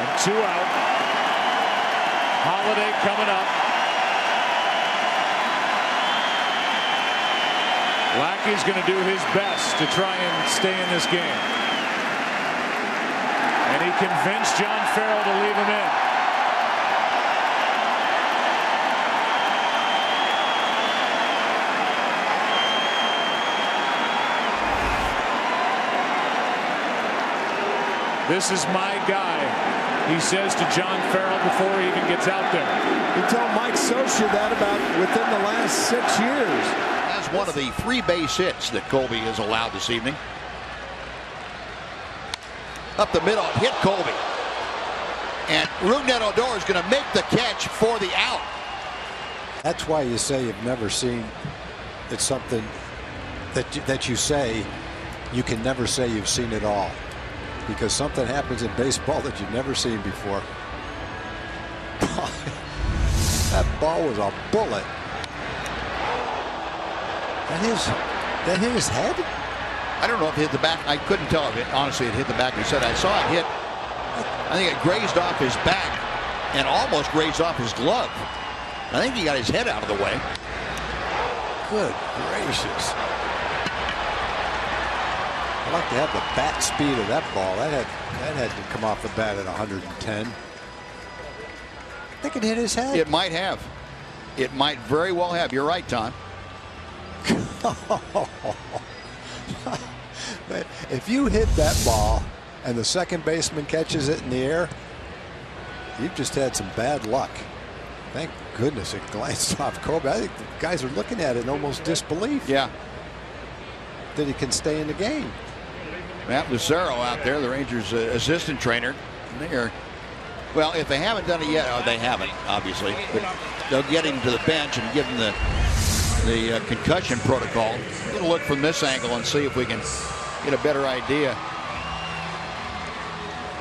And 2 out. Holiday coming up. Lackey's going to do his best to try and stay in this game. And he convinced John Farrell to leave him in. This is my guy, he says to John Farrell before he even gets out there. He told Mike Scioscia that about within the last 6 years. That's one of the 3 base hits that Colby has allowed this evening. Up the middle, hit Colby. And Rougned Odor is going to make the catch for the out. That's why you say you've never seen. It's something that you say you can never say you've seen it all. Because something happens in baseball that you've never seen before. That ball was a bullet. That hit his head? I don't know if it hit the back. I couldn't tell if it, honestly, it hit the back. He said, I saw it hit. I think it grazed off his back and almost grazed off his glove. I think he got his head out of the way. Good gracious. I'd like to have the bat speed of that ball. That had to come off the bat at 110. I think it hit his head. It might have. It might very well have. You're right, Tom. If you hit that ball and the second baseman catches it in the air, you've just had some bad luck. Thank goodness it glanced off Kobe. I think the guys are looking at it in almost disbelief. Yeah. That he can stay in the game. Matt Lucero out there, the Rangers' assistant trainer. Well, if they haven't done it yet, they haven't, obviously. But they'll get him to the bench and give him the concussion protocol. We're going to look from this angle and see if we can get a better idea.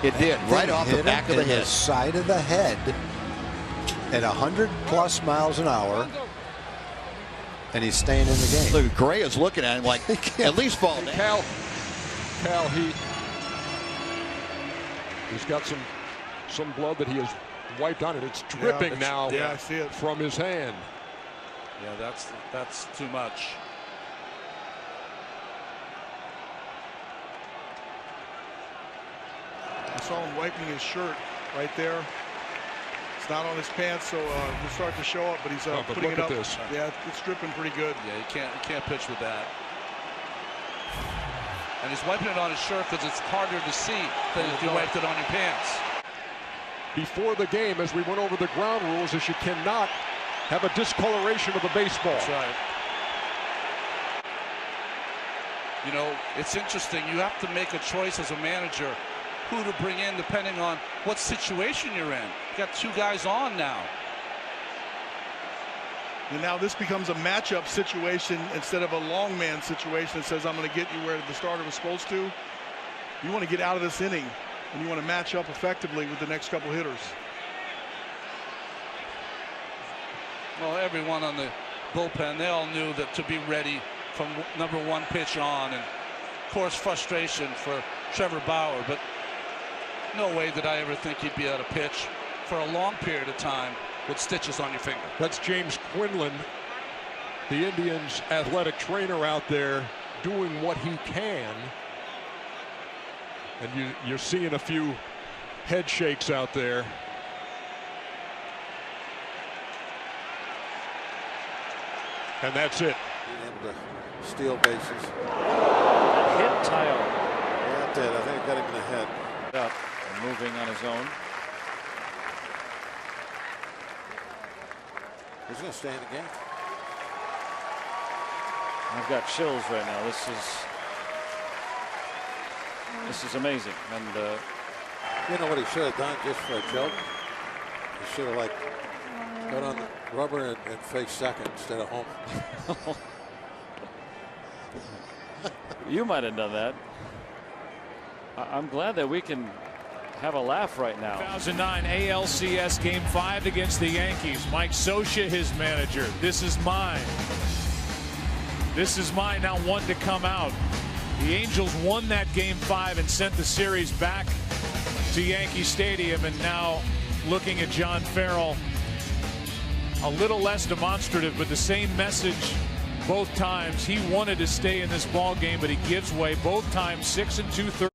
It did, right off the back of the head. The side of the head at 100+ miles an hour, and he's staying in the game. Look, Gray is looking at him like, at least fall down. Cal, he's got some blood that he has wiped on it. It's dripping now. Yeah, I see it from his hand. Yeah, that's too much. I saw him wiping his shirt right there. It's not on his pants, so he'll start to show up, but he's putting it up. This. Yeah, it's dripping pretty good. Yeah, you can't pitch with that. And he's wiping it on his shirt because it's harder to see than if you wiped it on your pants. Before the game, as we went over the ground rules, is you cannot have a discoloration of the baseball. That's right. You know, it's interesting. You have to make a choice as a manager who to bring in depending on what situation you're in. You got 2 guys on now. And now this becomes a matchup situation instead of a long man situation that says I'm going to get you where the starter was supposed to. You want to get out of this inning and you want to match up effectively with the next couple hitters. Well, everyone on the bullpen, they all knew that to be ready from number 1 pitch on, and of course frustration for Trevor Bauer, but no way did I ever think he'd be able to pitch for a long period of time with stitches on your finger. That's James Quinlan, the Indians' athletic trainer out there doing what he can. And you're seeing a few head shakes out there. And that's it. Able to steal bases. Hit Tile. Yeah, that did. I think it got him in the head. Up and moving on his own. He's going to stay in the game. I've got chills right now. This is amazing. And you know what he should have done just for a joke? He should have got on the rubber and faced second instead of home. You might have done that. I'm glad that we can have a laugh right now. 2009 ALCS Game 5 against the Yankees. Mike Scioscia, his manager. This is mine. This is mine. Now 1 to come out. The Angels won that Game 5 and sent the series back to Yankee Stadium, and now looking at John Farrell. A little less demonstrative, but the same message both times. He wanted to stay in this ball game, but he gives way both times. 6 2/3.